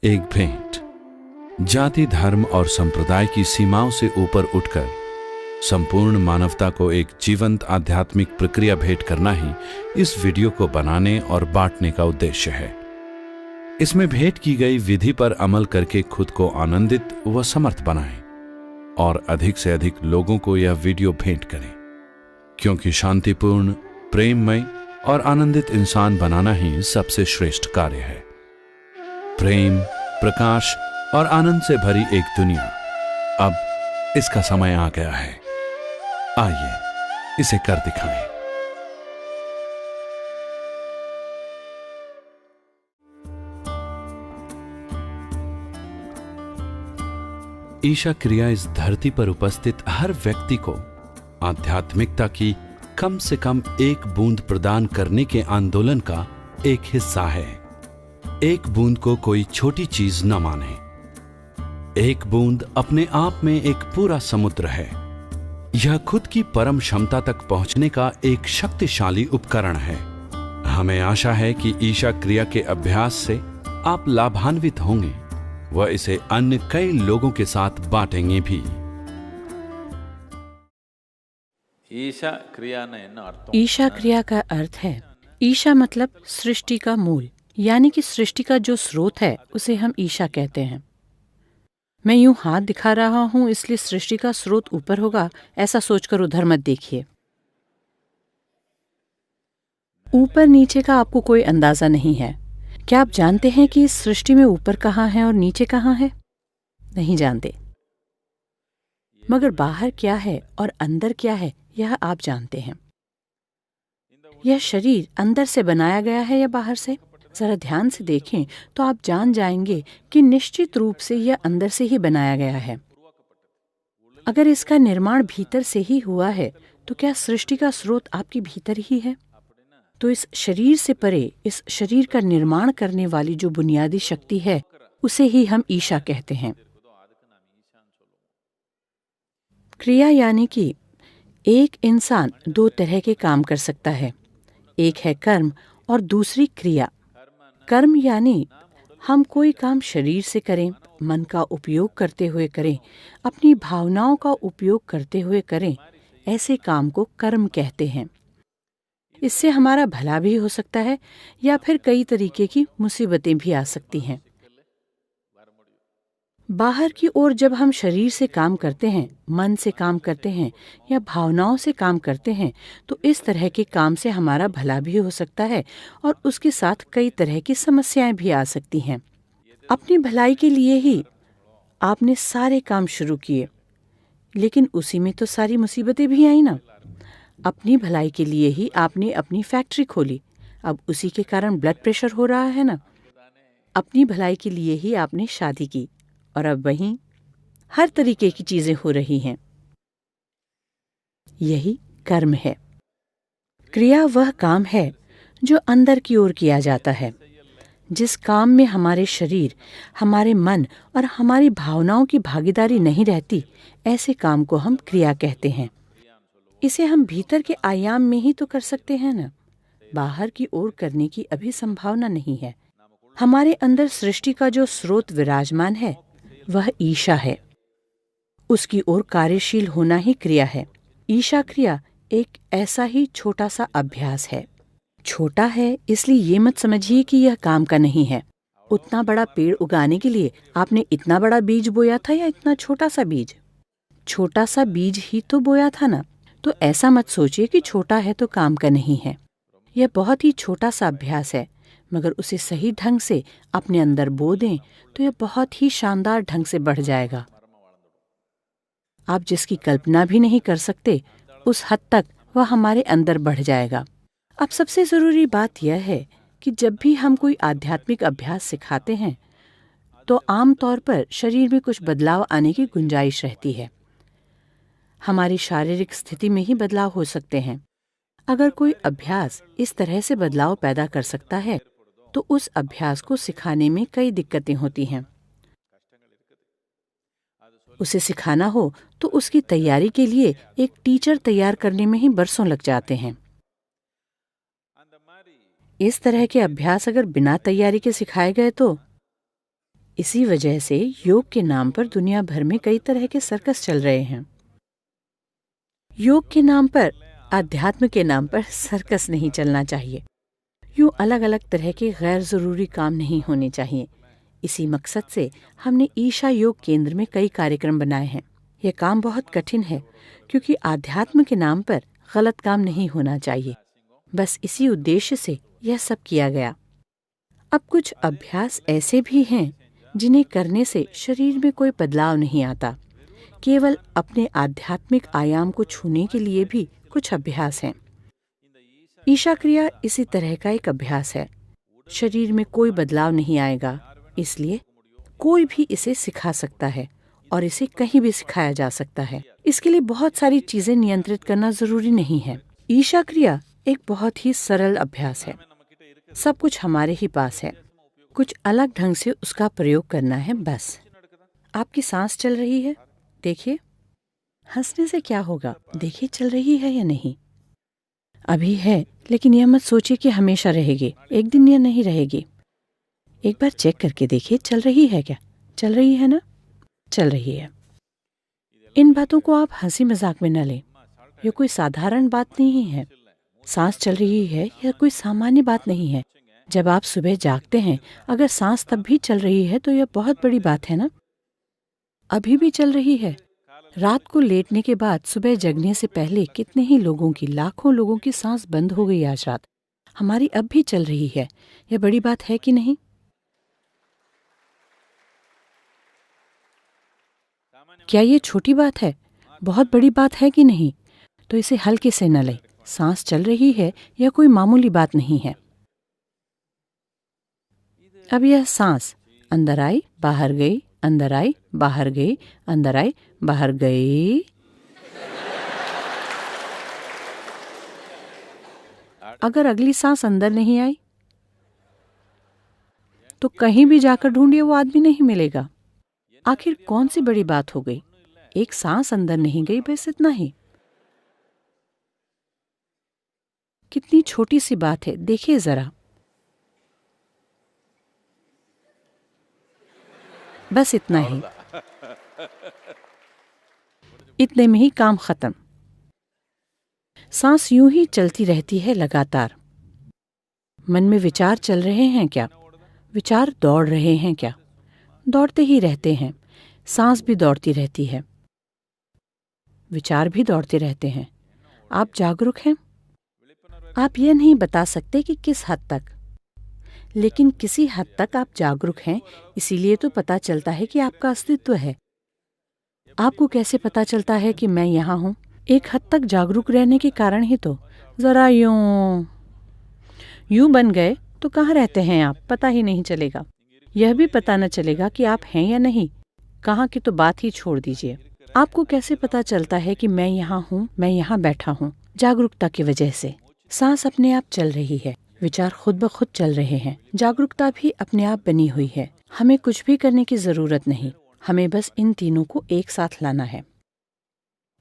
एक भेंट। जाति, धर्म और संप्रदाय की सीमाओं से ऊपर उठकर संपूर्ण मानवता को एक जीवंत आध्यात्मिक प्रक्रिया भेंट करना ही इस वीडियो को बनाने और बांटने का उद्देश्य है। इसमें भेंट की गई विधि पर अमल करके खुद को आनंदित व समर्थ बनाएं और अधिक से अधिक लोगों को यह वीडियो भेंट करें, क्योंकि शांतिपूर्ण, प्रेममय और आनंदित इंसान बनाना ही सबसे श्रेष्ठ कार्य है। प्रेम, प्रकाश और आनंद से भरी एक दुनिया, अब इसका समय आ गया है। आइए इसे कर दिखाएं। ईशा क्रिया इस धरती पर उपस्थित हर व्यक्ति को आध्यात्मिकता की कम से कम एक बूंद प्रदान करने के आंदोलन का एक हिस्सा है। एक बूंद को कोई छोटी चीज न माने। एक बूंद अपने आप में एक पूरा समुद्र है। यह खुद की परम क्षमता तक पहुंचने का एक शक्तिशाली उपकरण है। हमें आशा है कि ईशा क्रिया के अभ्यास से आप लाभान्वित होंगे व इसे अन्य कई लोगों के साथ बांटेंगे भी। ईशा क्रिया का अर्थ है, ईशा मतलब सृष्टि का मूल, यानी कि सृष्टि का जो स्रोत है उसे हम ईशा कहते हैं। मैं यूं हाथ दिखा रहा हूं इसलिए सृष्टि का स्रोत ऊपर होगा, ऐसा सोचकर उधर मत देखिए। ऊपर नीचे का आपको कोई अंदाजा नहीं है। क्या आप जानते हैं कि इस सृष्टि में ऊपर कहाँ है और नीचे कहाँ है? नहीं जानते। मगर बाहर क्या है और अंदर क्या है यह आप जानते हैं। यह शरीर अंदर से बनाया गया है या बाहर से? जरा ध्यान से देखें तो आप जान जाएंगे कि निश्चित रूप से यह अंदर से ही बनाया गया है। अगर इसका निर्माण भीतर से ही हुआ है तो क्या सृष्टि का स्रोत आपके भीतर ही है? तो इस शरीर से परे, इस शरीर का निर्माण करने वाली जो बुनियादी शक्ति है उसे ही हम ईशा कहते हैं। क्रिया यानी कि एक इंसान दो तरह के काम कर सकता है। एक है कर्म और दूसरी क्रिया। कर्म यानी हम कोई काम शरीर से करें, मन का उपयोग करते हुए करें, अपनी भावनाओं का उपयोग करते हुए करें, ऐसे काम को कर्म कहते हैं। इससे हमारा भला भी हो सकता है या फिर कई तरीके की मुसीबतें भी आ सकती हैं। बाहर की ओर जब हम शरीर से काम करते हैं, मन से काम करते हैं या भावनाओं से काम करते हैं तो इस तरह के काम से हमारा भला भी हो सकता है और उसके साथ कई तरह की समस्याएं भी आ सकती हैं। अपनी भलाई के लिए ही आपने सारे काम शुरू किए, लेकिन उसी में तो सारी मुसीबतें भी आई ना। अपनी भलाई के लिए ही आपने अपनी फैक्ट्री खोली, अब उसी के कारण ब्लड प्रेशर हो रहा है ना। अपनी भलाई के लिए ही आपने शादी की और अब वहीं हर तरीके की चीजें हो रही हैं। यही कर्म है। क्रिया वह काम है जो अंदर की ओर किया जाता है। जिस काम में हमारे शरीर, हमारे मन और हमारी भावनाओं की भागीदारी नहीं रहती, ऐसे काम को हम क्रिया कहते हैं। इसे हम भीतर के आयाम में ही तो कर सकते हैं ना, बाहर की ओर करने की अभी संभावना नहीं है। हमारे अंदर सृष्टि का जो स्रोत विराजमान है वह ईशा है। उसकी ओर कार्यशील होना ही क्रिया है। ईशा क्रिया एक ऐसा ही छोटा सा अभ्यास है। छोटा है इसलिए ये मत समझिए कि यह काम का नहीं है। उतना बड़ा पेड़ उगाने के लिए आपने इतना बड़ा बीज बोया था या इतना छोटा सा बीज? छोटा सा बीज ही तो बोया था ना। तो ऐसा मत सोचिए कि छोटा है तो काम का नहीं है। यह बहुत ही छोटा सा अभ्यास है, मगर उसे सही ढंग से अपने अंदर बो दें तो यह बहुत ही शानदार ढंग से बढ़ जाएगा। आप जिसकी कल्पना भी नहीं कर सकते उस हद तक वह हमारे अंदर बढ़ जाएगा। अब सबसे ज़रूरी बात यह है कि जब भी हम कोई आध्यात्मिक अभ्यास सिखाते हैं तो आम तौर पर शरीर में कुछ बदलाव आने की गुंजाइश रहती है। हमारी शारीरिक स्थिति में ही बदलाव हो सकते हैं। अगर कोई अभ्यास इस तरह से बदलाव पैदा कर सकता है तो उस अभ्यास को सिखाने में कई दिक्कतें होती हैं। उसे सिखाना हो तो उसकी तैयारी के लिए एक टीचर तैयार करने में ही बरसों लग जाते हैं। इस तरह के अभ्यास अगर बिना तैयारी के सिखाए गए तो इसी वजह से योग के नाम पर दुनिया भर में कई तरह के सर्कस चल रहे हैं। योग के नाम पर, अध्यात्म के नाम पर सर्कस नहीं चलना चाहिए। यूं अलग अलग तरह के गैर जरूरी काम नहीं होने चाहिए। इसी मकसद से हमने ईशा योग केंद्र में कई कार्यक्रम बनाए हैं। यह काम बहुत कठिन है क्योंकि आध्यात्म के नाम पर गलत काम नहीं होना चाहिए। बस इसी उद्देश्य से यह सब किया गया। अब कुछ अभ्यास ऐसे भी हैं जिन्हें करने से शरीर में कोई बदलाव नहीं आता। केवल अपने आध्यात्मिक आयाम को छूने के लिए भी कुछ अभ्यास हैं। ईशा क्रिया इसी तरह का एक अभ्यास है। शरीर में कोई बदलाव नहीं आएगा, इसलिए कोई भी इसे सिखा सकता है और इसे कहीं भी सिखाया जा सकता है। इसके लिए बहुत सारी चीजें नियंत्रित करना जरूरी नहीं है। ईशा क्रिया एक बहुत ही सरल अभ्यास है। सब कुछ हमारे ही पास है, कुछ अलग ढंग से उसका प्रयोग करना है बस। आपकी सांस चल रही है, देखिए। हंसने से क्या होगा, देखिए चल रही है या नहीं। अभी है, लेकिन यह मत सोचिए कि हमेशा रहेगी। एक दिन यह नहीं रहेगी। एक बार चेक करके देखिए चल रही है क्या। चल रही है ना, चल रही है। इन बातों को आप हंसी मजाक में न लें। यह कोई साधारण बात नहीं है। सांस चल रही है यह कोई सामान्य बात नहीं है। जब आप सुबह जागते हैं, अगर सांस तब भी चल रही है तो यह बहुत बड़ी बात है ना। अभी भी चल रही है। रात को लेटने के बाद सुबह जगने से पहले कितने ही लोगों की, लाखों लोगों की सांस बंद हो गई आज रात। हमारी अब भी चल रही है। यह बड़ी बात है कि नहीं? क्या ये छोटी बात है? बहुत बड़ी बात है कि नहीं? तो इसे हल्के से न लें। सांस चल रही है, यह कोई मामूली बात नहीं है। अब यह सांस अंदर आई, बाहर गई, अंदर आई, बाहर गई, अंदर आई, बाहर गई। अगर अगली सांस अंदर नहीं आई तो कहीं भी जाकर ढूंढिए, वो आदमी नहीं मिलेगा। आखिर कौन सी बड़ी बात हो गई? एक सांस अंदर नहीं गई, बस इतना ही। कितनी छोटी सी बात है, देखिए जरा। बस इतना ही। इतने में ही काम खत्म। सांस यूं ही चलती रहती है लगातार। मन में विचार चल रहे हैं क्या? विचार दौड़ रहे हैं क्या? दौड़ते ही रहते हैं। सांस भी दौड़ती रहती है, विचार भी दौड़ते रहते हैं। आप जागरूक हैं। आप यह नहीं बता सकते कि किस हद तक, लेकिन किसी हद तक आप जागरूक हैं। इसीलिए तो पता चलता है कि आपका अस्तित्व है। आपको कैसे पता चलता है कि मैं यहाँ हूँ? एक हद तक जागरूक रहने के कारण ही तो। जरा यूं बन गए तो कहाँ रहते हैं आप, पता ही नहीं चलेगा। यह भी पता न चलेगा कि आप हैं या नहीं। कहाँ की तो बात ही छोड़ दीजिए। आपको कैसे पता चलता है कि मैं यहाँ हूँ, मैं यहाँ बैठा हूँ? जागरूकता की वजह से। सांस अपने आप चल रही है, विचार खुद ब खुद चल रहे हैं, जागरूकता भी अपने आप बनी हुई है। हमें कुछ भी करने की जरूरत नहीं, हमें बस इन तीनों को एक साथ लाना है।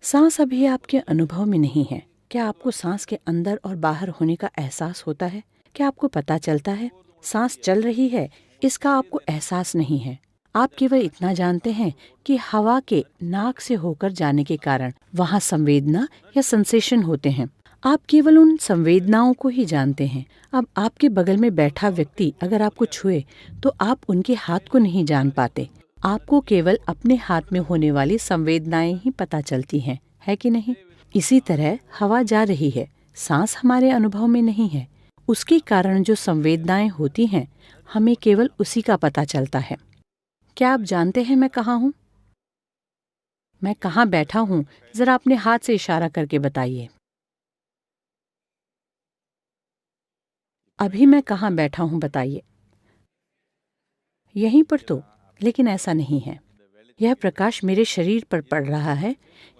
सांस अभी आपके अनुभव में नहीं है। क्या आपको सांस के अंदर और बाहर होने का एहसास होता है? क्या आपको पता चलता है सांस चल रही है? इसका आपको एहसास नहीं है। आप केवल इतना जानते हैं कि हवा के नाक से होकर जाने के कारण वहाँ संवेदना या सेंसेशन होते हैं। आप केवल उन संवेदनाओं को ही जानते हैं। अब आपके बगल में बैठा व्यक्ति अगर आपको छुए तो आप उनके हाथ को नहीं जान पाते। आपको केवल अपने हाथ में होने वाली संवेदनाएं ही पता चलती हैं, है कि नहीं? इसी तरह हवा जा रही है, सांस हमारे अनुभव में नहीं है। उसके कारण जो संवेदनाएं होती हैं, हमें केवल उसी का पता चलता है। क्या आप जानते हैं मैं कहाँ हूँ? मैं कहाँ बैठा हूँ? जरा अपने हाथ से इशारा करके बताइए। अभी मैं कहाँ बैठा हूँ बताइए। यहीं पर तो, लेकिन ऐसा नहीं है। यह प्रकाश मेरे शरीर पर पड़ रहा है,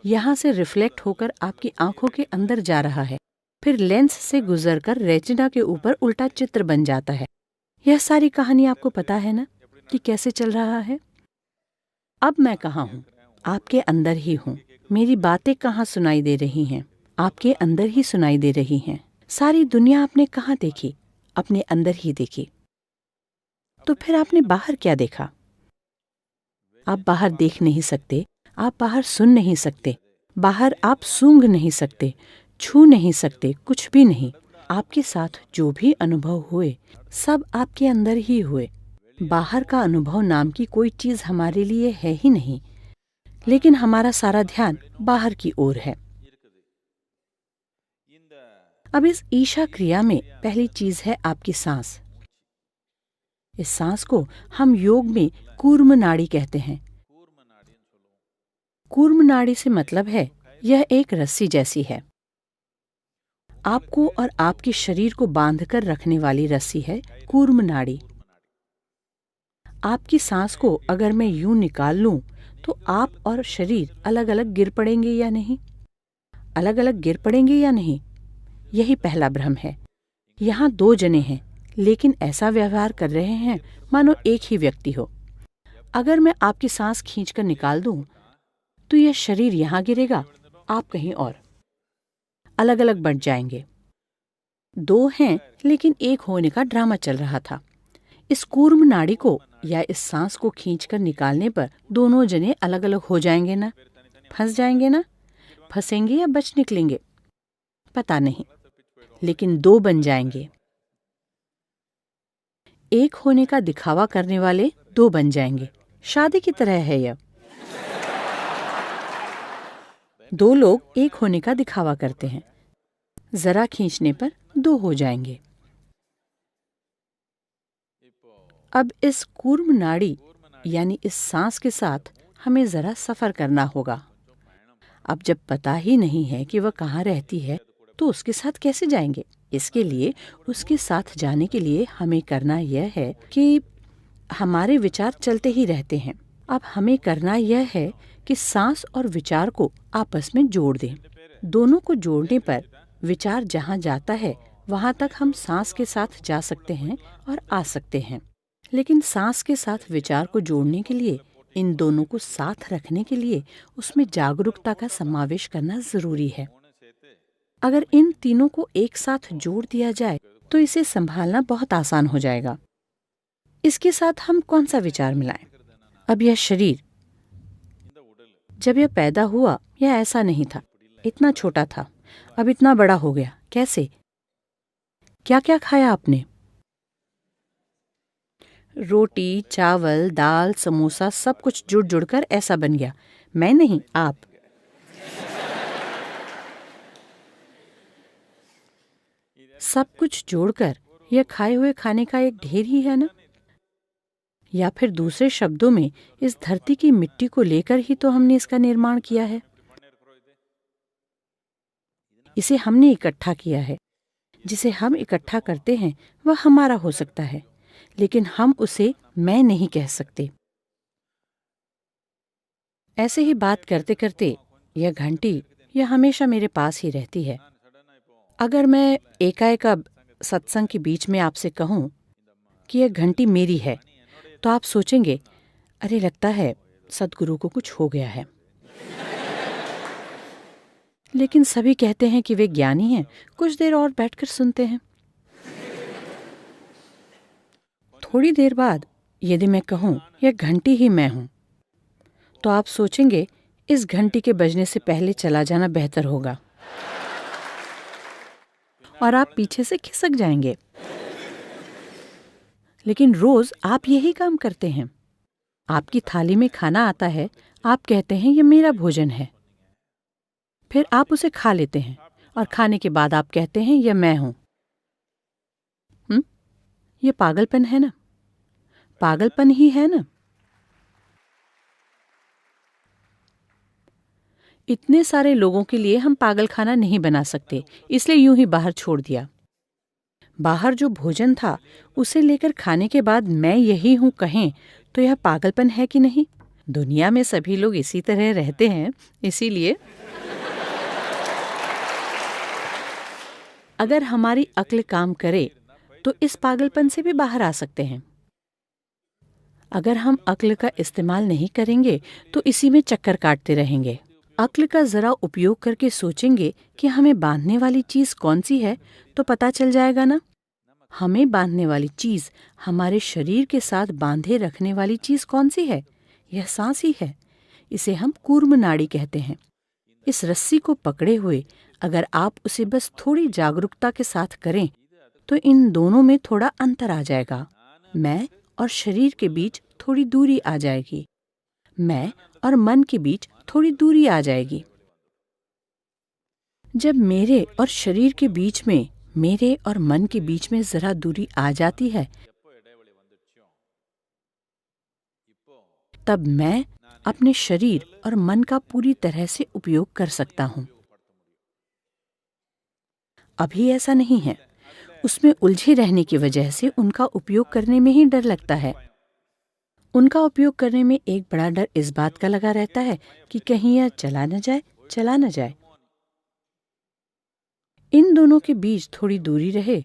यहाँ से रिफ्लेक्ट होकर आपकी आंखों के अंदर जा रहा है, फिर लेंस से गुजरकर रेटिना के ऊपर उल्टा चित्र बन जाता है। यह सारी कहानी आपको पता है ना कि कैसे चल रहा है? अब मैं कहाँ हूँ? आपके अंदर ही हूँ। मेरी बातें कहाँ सुनाई दे रही हैं? आपके अंदर ही सुनाई दे रही हैं। सारी दुनिया आपने कहाँ देखी? अपने अंदर ही देखी। तो फिर आपने बाहर क्या देखा? आप बाहर देख नहीं सकते, आप बाहर सुन नहीं सकते, बाहर आप सूंघ नहीं सकते, छू नहीं सकते, कुछ भी नहीं। आपके साथ जो भी अनुभव हुए सब आपके अंदर ही हुए। बाहर का अनुभव नाम की कोई चीज हमारे लिए है ही नहीं, लेकिन हमारा सारा ध्यान बाहर की ओर है। अब इस ईशा क्रिया में पहली चीज है आपकी सांस। इस सांस को हम योग में कूर्म नाड़ी कहते हैं। कूर्म नाड़ी से मतलब है यह एक रस्सी जैसी है। आपको और आपके शरीर को बांधकर रखने वाली रस्सी है कूर्म नाड़ी। आपकी सांस को अगर मैं यूं निकाल लूं तो आप और शरीर अलग अलग गिर पड़ेंगे या नहीं? अलग अलग गिर पड़ेंगे या नहीं? यही पहला भ्रम है। यहाँ दो जने हैं, लेकिन ऐसा व्यवहार कर रहे हैं मानो एक ही व्यक्ति हो। अगर मैं आपकी सांस खींचकर निकाल दूं, तो यह शरीर यहाँ गिरेगा, आप कहीं और। अलग अलग बंट जाएंगे। दो हैं, लेकिन एक होने का ड्रामा चल रहा था। इस कूर्म नाड़ी को या इस सांस को खींचकर निकालने पर दोनों जने अलग अलग हो जाएंगे ना? फंस जाएंगे ना? फंसेंगे या बच निकलेंगे? पता नहीं, लेकिन दो बन जाएंगे। एक होने का दिखावा करने वाले दो बन जाएंगे। शादी की तरह है यह। दो लोग एक होने का दिखावा करते हैं, जरा खींचने पर दो हो जाएंगे। अब इस कूर्म नाड़ी यानी इस सांस के साथ हमें जरा सफर करना होगा। अब जब पता ही नहीं है कि वह कहाँ रहती है, तो उसके साथ कैसे जाएंगे? इसके लिए उसके साथ जाने के लिए हमें करना यह है कि हमारे विचार चलते ही रहते हैं। अब हमें करना यह है कि सांस और विचार को आपस में जोड़ दें। दोनों को जोड़ने पर विचार जहाँ जाता है वहाँ तक हम सांस के साथ जा सकते हैं और आ सकते हैं। लेकिन सांस के साथ विचार को जोड़ने के लिए, इन दोनों को साथ रखने के लिए उसमें जागरूकता का समावेश करना जरूरी है। अगर इन तीनों को एक साथ जोड़ दिया जाए तो इसे संभालना बहुत आसान हो जाएगा। इसके साथ हम कौन सा विचार मिलाएं? अब यह शरीर जब यह पैदा हुआ यह ऐसा नहीं था, इतना छोटा था, अब इतना बड़ा हो गया। कैसे? क्या क्या खाया आपने? रोटी, चावल, दाल, समोसा, सब कुछ जुड़ जुड़कर ऐसा बन गया। मैं नहीं, आप। सब कुछ जोड़कर यह खाए हुए खाने का एक ढेर ही है ना? या फिर दूसरे शब्दों में, इस धरती की मिट्टी को लेकर ही तो हमने इसका निर्माण किया है। इसे हमने इकट्ठा किया है। जिसे हम इकट्ठा करते हैं वह हमारा हो सकता है, लेकिन हम उसे मैं नहीं कह सकते। ऐसे ही बात करते करते यह घंटी यह हमेशा मेरे पास ही रहती है। अगर मैं एकाएक अब सत्संग के बीच में आपसे कहूं कि यह घंटी मेरी है, तो आप सोचेंगे, अरे लगता है सद्गुरु को कुछ हो गया है। लेकिन सभी कहते हैं कि वे ज्ञानी हैं, कुछ देर और बैठकर सुनते हैं। थोड़ी देर बाद यदि मैं कहूं यह घंटी ही मैं हूं, तो आप सोचेंगे इस घंटी के बजने से पहले चला जाना बेहतर होगा, और आप पीछे से खिसक जाएंगे। लेकिन रोज आप यही काम करते हैं। आपकी थाली में खाना आता है, आप कहते हैं यह मेरा भोजन है। फिर आप उसे खा लेते हैं और खाने के बाद आप कहते हैं यह मैं हूं। यह पागलपन है ना? पागलपन ही है ना? इतने सारे लोगों के लिए हम पागल खाना नहीं बना सकते, इसलिए यूं ही बाहर छोड़ दिया। बाहर जो भोजन था उसे लेकर खाने के बाद मैं यही हूं कहें तो यह पागलपन है कि नहीं? दुनिया में सभी लोग इसी तरह रहते हैं, इसीलिए अगर हमारी अक्ल काम करे तो इस पागलपन से भी बाहर आ सकते हैं। अगर हम अक्ल का इस्तेमाल नहीं करेंगे तो इसी में चक्कर काटते रहेंगे। अक्ल का जरा उपयोग करके सोचेंगे कि हमें बांधने वाली चीज कौन सी है, तो पता चल जाएगा ना। हमें बांधने वाली चीज, हमारे शरीर के साथ बांधे रखने वाली चीज कौन सी है? यह सांस ही है। इसे हम कूर्म नाड़ी कहते हैं। इस रस्सी को पकड़े हुए अगर आप उसे बस थोड़ी जागरूकता के साथ करें तो इन दोनों में थोड़ा अंतर आ जाएगा। मैं और शरीर के बीच थोड़ी दूरी आ जाएगी। मैं और मन के बीच थोड़ी दूरी आ जाएगी। जब मेरे और शरीर के बीच में, मेरे और मन के बीच में जरा दूरी आ जाती है, तब मैं अपने शरीर और मन का पूरी तरह से उपयोग कर सकता हूँ। अभी ऐसा नहीं है। उसमें उलझे रहने की वजह से उनका उपयोग करने में ही डर लगता है। उनका उपयोग करने में एक बड़ा डर इस बात का लगा रहता है कि कहीं यह चला न जाए। इन दोनों के बीच थोड़ी दूरी रहे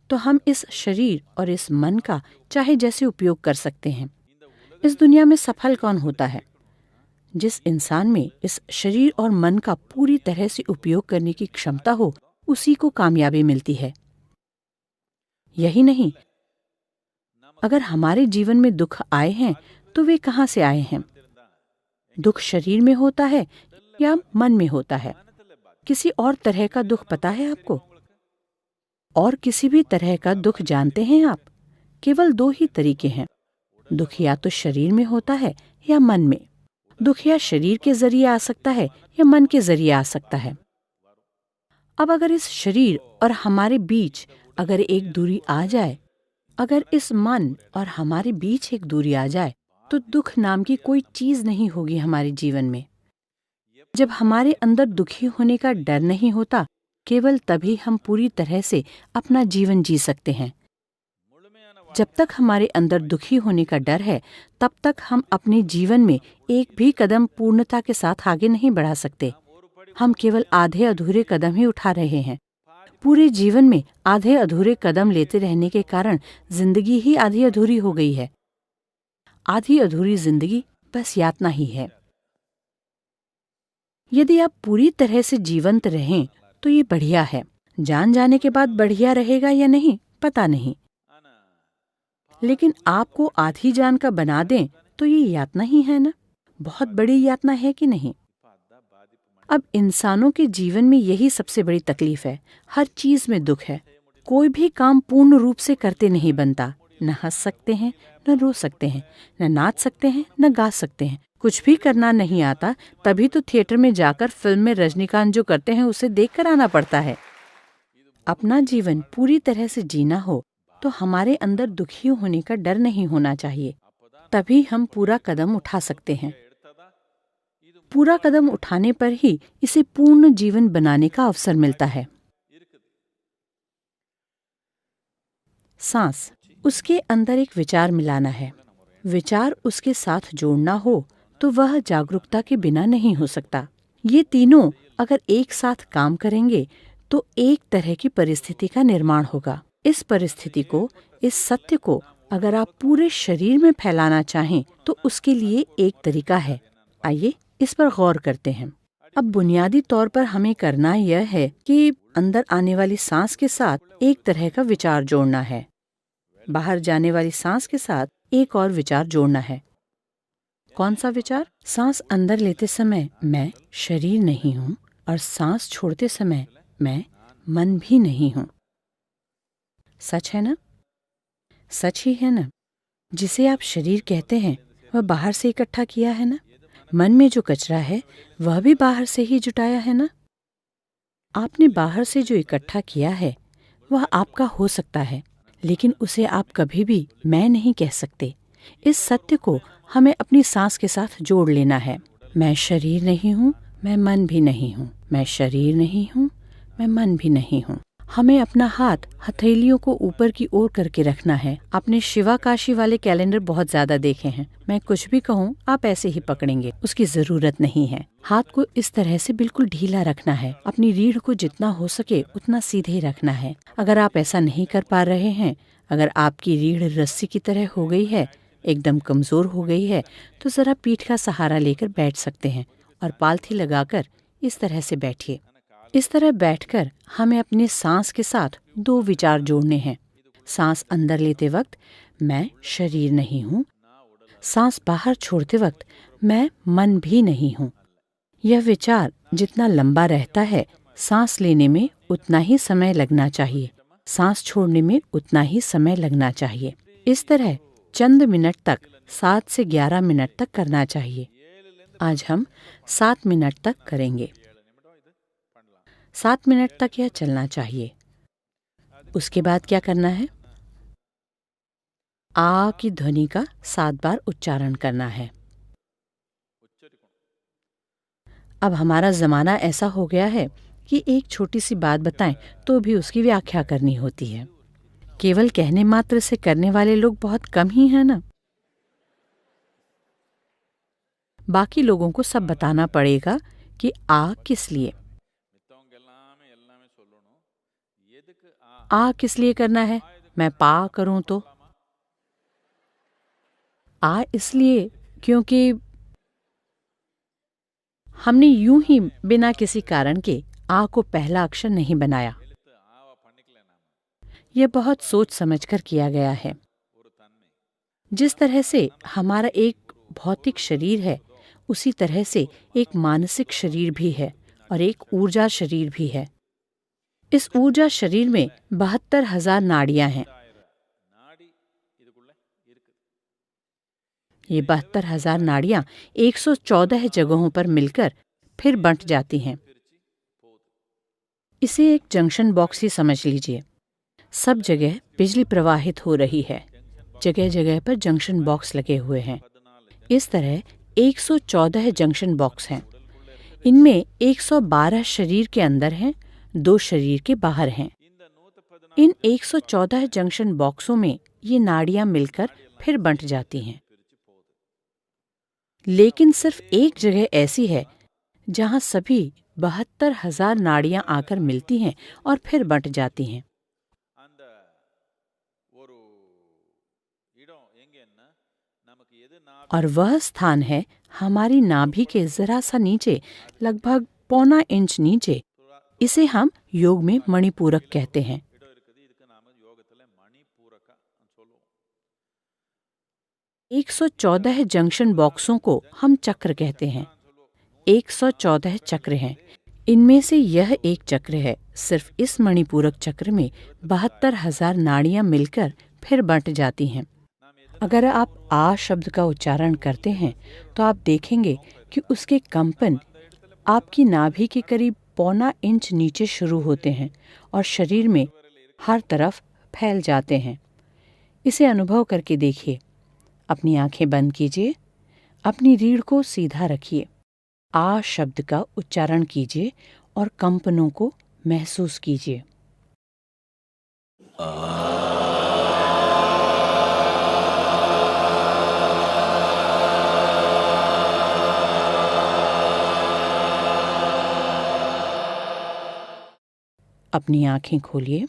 तो हम इस शरीर और इस मन का चाहे जैसे उपयोग कर सकते हैं। इस दुनिया में सफल कौन होता है? जिस इंसान में इस शरीर और मन का पूरी तरह से उपयोग करने की क्षमता हो, उसी को कामयाबी मिलती है। यही नहीं, अगर हमारे जीवन में दुख आए हैं तो वे कहाँ से आए हैं? दुख शरीर में होता है या मन में होता है? किसी और तरह का दुख पता है आपको? और किसी भी तरह का दुख जानते हैं आप? केवल दो ही तरीके हैं। दुख या तो शरीर में होता है या मन में। दुख या शरीर के जरिए आ सकता है या मन के जरिए आ सकता है। अब अगर इस शरीर और हमारे बीच अगर एक दूरी आ जाए, अगर इस मन और हमारे बीच एक दूरी आ जाए, तो दुख नाम की कोई चीज नहीं होगी हमारे जीवन में। जब हमारे अंदर दुखी होने का डर नहीं होता, केवल तभी हम पूरी तरह से अपना जीवन जी सकते हैं। जब तक हमारे अंदर दुखी होने का डर है, तब तक हम अपने जीवन में एक भी कदम पूर्णता के साथ आगे नहीं बढ़ा सकते। हम केवल आधे अधूरे कदम ही उठा रहे हैं। पूरे जीवन में आधे अधूरे कदम लेते रहने के कारण जिंदगी ही आधी अधूरी हो गई है। आधी अधूरी जिंदगी बस यातना ही है। यदि आप पूरी तरह से जीवंत रहें तो ये बढ़िया है। जान जाने के बाद बढ़िया रहेगा या नहीं पता नहीं, लेकिन आपको आधी जान का बना दें तो ये यातना ही है ना। बहुत बड़ी यातना है कि नहीं? अब इंसानों के जीवन में यही सबसे बड़ी तकलीफ है। हर चीज में दुख है। कोई भी काम पूर्ण रूप से करते नहीं बनता। न हंस सकते हैं, न रो सकते हैं, न नाच सकते हैं, न गा सकते हैं। कुछ भी करना नहीं आता, तभी तो थिएटर में जाकर फिल्म में रजनीकांत जो करते हैं उसे देखकर आना पड़ता है। अपना जीवन पूरी तरह से जीना हो तो हमारे अंदर दुखी होने का डर नहीं होना चाहिए। तभी हम पूरा कदम उठा सकते हैं। पूरा कदम उठाने पर ही इसे पूर्ण जीवन बनाने का अवसर मिलता है। सांस, उसके अंदर एक विचार मिलाना है। विचार उसके साथ जोड़ना हो तो वह जागरूकता के बिना नहीं हो सकता। ये तीनों अगर एक साथ काम करेंगे तो एक तरह की परिस्थिति का निर्माण होगा। इस परिस्थिति को, इस सत्य को अगर आप पूरे शरीर में फैलाना चाहें तो उसके लिए एक तरीका है। आइए इस पर गौर करते हैं। अब बुनियादी तौर पर हमें करना यह है कि अंदर आने वाली सांस के साथ एक तरह का विचार जोड़ना है। बाहर जाने वाली सांस के साथ एक और विचार जोड़ना है। कौन सा विचार? सांस अंदर लेते समय मैं शरीर नहीं हूँ और सांस छोड़ते समय मैं मन भी नहीं हूँ। सच है ना? सच ही है ना? जिसे आप शरीर कहते हैं वह बाहर से इकट्ठा किया है ना? मन में जो कचरा है वह भी बाहर से ही जुटाया है ना? आपने बाहर से जो इकट्ठा किया है वह आपका हो सकता है, लेकिन उसे आप कभी भी मैं नहीं कह सकते। इस सत्य को हमें अपनी सांस के साथ जोड़ लेना है। मैं शरीर नहीं हूँ, मैं मन भी नहीं हूँ। मैं शरीर नहीं हूँ, मैं मन भी नहीं हूँ। हमें अपना हाथ हथेलियों को ऊपर की ओर करके रखना है। आपने शिवा काशी वाले कैलेंडर बहुत ज्यादा देखे हैं। मैं कुछ भी कहूँ आप ऐसे ही पकड़ेंगे, उसकी जरूरत नहीं है। हाथ को इस तरह से बिल्कुल ढीला रखना है। अपनी रीढ़ को जितना हो सके उतना सीधे रखना है। अगर आप ऐसा नहीं कर पा रहे हैं, अगर आपकी रीढ़ रस्सी की तरह हो गई है, एकदम कमजोर हो गई है, तो जरा पीठ का सहारा लेकर बैठ सकते हैं और पालथी लगाकर इस तरह से बैठिए। इस तरह बैठकर हमें अपने सांस के साथ दो विचार जोड़ने हैं। सांस अंदर लेते वक्त मैं शरीर नहीं हूँ, सांस बाहर छोड़ते वक्त मैं मन भी नहीं हूँ। यह विचार जितना लंबा रहता है, सांस लेने में उतना ही समय लगना चाहिए, सांस छोड़ने में उतना ही समय लगना चाहिए। इस तरह चंद मिनट तक 7 से 11 मिनट तक करना चाहिए। आज हम 7 मिनट तक करेंगे। 7 मिनट तक यह चलना चाहिए। उसके बाद क्या करना है? आ की ध्वनि का 7 बार उच्चारण करना है। अब हमारा ज़माना ऐसा हो गया है कि एक छोटी सी बात बताएं तो भी उसकी व्याख्या करनी होती है। केवल कहने मात्र से करने वाले लोग बहुत कम ही हैं ना। बाकी लोगों को सब बताना पड़ेगा कि आ किस लिए, आ किस लिए करना है। मैं पा करूं तो आ इसलिए क्योंकि हमने यूं ही बिना किसी कारण के आ को पहला अक्षर नहीं बनाया। यह बहुत सोच समझकर किया गया है। जिस तरह से हमारा एक भौतिक शरीर है, उसी तरह से एक मानसिक शरीर भी है और एक ऊर्जा शरीर भी है। इस ऊर्जा शरीर में 72,000 नाड़ियां हैं। ये 72,000 नाड़ियां 114 जगहों पर मिलकर फिर बंट जाती हैं। इसे एक जंक्शन बॉक्स ही समझ लीजिए। सब जगह बिजली प्रवाहित हो रही है, जगह जगह पर जंक्शन बॉक्स लगे हुए हैं। इस तरह 114 जंक्शन बॉक्स हैं। इनमें 112 शरीर के अंदर हैं, 2 शरीर के बाहर हैं। इन 114 जंक्शन बॉक्सों में ये नाड़ियां मिलकर फिर बंट जाती हैं। लेकिन सिर्फ एक जगह ऐसी है जहां सभी 72,000 नाड़ियां आकर मिलती हैं और फिर बंट जाती हैं। और वह स्थान है हमारी नाभि के जरा सा नीचे, लगभग 1.25 इंच नीचे। इसे हम योग में मणिपूरक कहते हैं। 114 जंक्शन बॉक्सों को हम चक्र कहते हैं। 114 चक्र हैं। इनमें से यह एक चक्र है। सिर्फ इस मणिपूरक चक्र में 72,000 नाड़ियां मिलकर फिर बंट जाती हैं। अगर आप आ शब्द का उच्चारण करते हैं तो आप देखेंगे कि उसके कंपन आपकी नाभि के करीब 1.25 इंच नीचे शुरू होते हैं और शरीर में हर तरफ फैल जाते हैं। इसे अनुभव करके देखिए। अपनी आंखें बंद कीजिए, अपनी रीढ़ को सीधा रखिए, आ शब्द का उच्चारण कीजिए और कंपनों को महसूस कीजिए। अपनी आंखें खोलिए।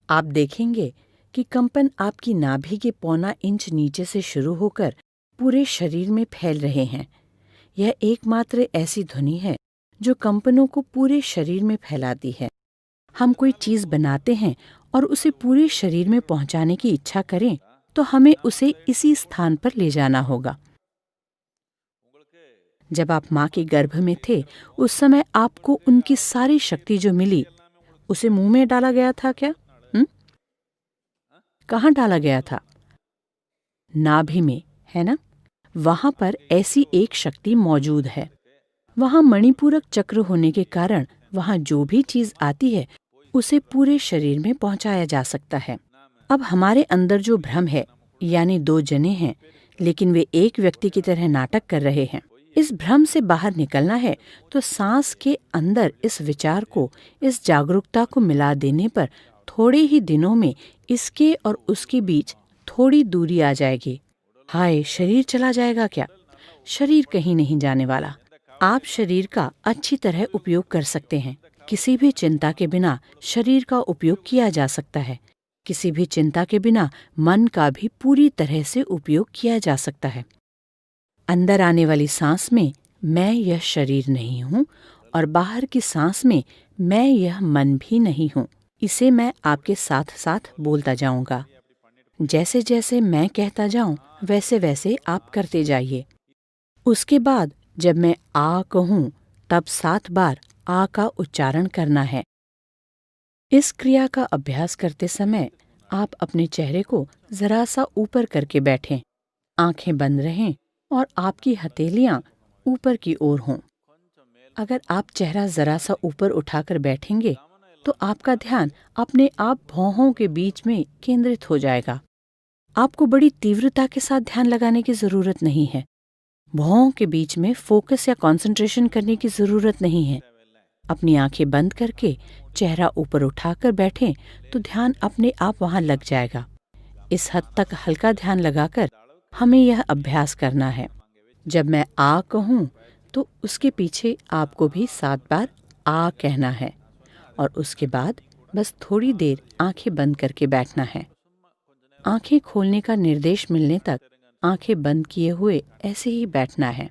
आप देखेंगे कि कंपन आपकी नाभि के 1.25 इंच नीचे से शुरू होकर पूरे शरीर में फैल रहे हैं। यह एकमात्र ऐसी ध्वनि है जो कंपनों को पूरे शरीर में फैलाती है। हम कोई चीज बनाते हैं और उसे पूरे शरीर में पहुंचाने की इच्छा करें तो हमें उसे इसी स्थान पर ले जाना होगा। जब आप माँ के गर्भ में थे, उस समय आपको उनकी सारी शक्ति जो मिली उसे मुंह में डाला गया था क्या? कहाँ डाला गया था? नाभि में, है ना? वहां पर ऐसी एक शक्ति मौजूद है। वहां मणिपूरक चक्र होने के कारण वहां जो भी चीज आती है उसे पूरे शरीर में पहुंचाया जा सकता है। अब हमारे अंदर जो भ्रम है, यानी 2 जने हैं लेकिन वे एक व्यक्ति की तरह नाटक कर रहे हैं, इस भ्रम से बाहर निकलना है तो सांस के अंदर इस विचार को, इस जागरूकता को मिला देने पर थोड़े ही दिनों में इसके और उसके बीच थोड़ी दूरी आ जाएगी। हाय, शरीर चला जाएगा क्या? शरीर कहीं नहीं जाने वाला। आप शरीर का अच्छी तरह उपयोग कर सकते हैं। किसी भी चिंता के बिना शरीर का उपयोग किया जा सकता है। किसी भी चिंता के बिना मन का भी पूरी तरह से उपयोग किया जा सकता है। अंदर आने वाली सांस में मैं यह शरीर नहीं हूँ और बाहर की सांस में मैं यह मन भी नहीं हूँ। इसे मैं आपके साथ साथ बोलता जाऊंगा। जैसे जैसे मैं कहता जाऊं वैसे वैसे आप करते जाइए। उसके बाद जब मैं आ कहूं तब 7 बार आ का उच्चारण करना है। इस क्रिया का अभ्यास करते समय आप अपने चेहरे को जरा सा ऊपर करके बैठें, आंखें बंद रहें और आपकी हथेलियां ऊपर की ओर हों। अगर आप चेहरा जरा सा ऊपर उठाकर बैठेंगे तो आपका ध्यान अपने आप भौहों के बीच में केंद्रित हो जाएगा। आपको बड़ी तीव्रता के साथ ध्यान लगाने की जरूरत नहीं है। भौहों के बीच में फोकस या कंसंट्रेशन करने की जरूरत नहीं है। अपनी आंखें बंद करके चेहरा ऊपर उठाकर बैठें तो ध्यान अपने आप वहां लग जाएगा। इस हद तक हल्का ध्यान लगाकर हमें यह अभ्यास करना है। जब मैं आ कहूं तो उसके पीछे आपको भी 7 बार आ कहना है और उसके बाद बस थोड़ी देर आंखें बंद करके बैठना है। आंखें खोलने का निर्देश मिलने तक आंखें बंद किए हुए ऐसे ही बैठना है।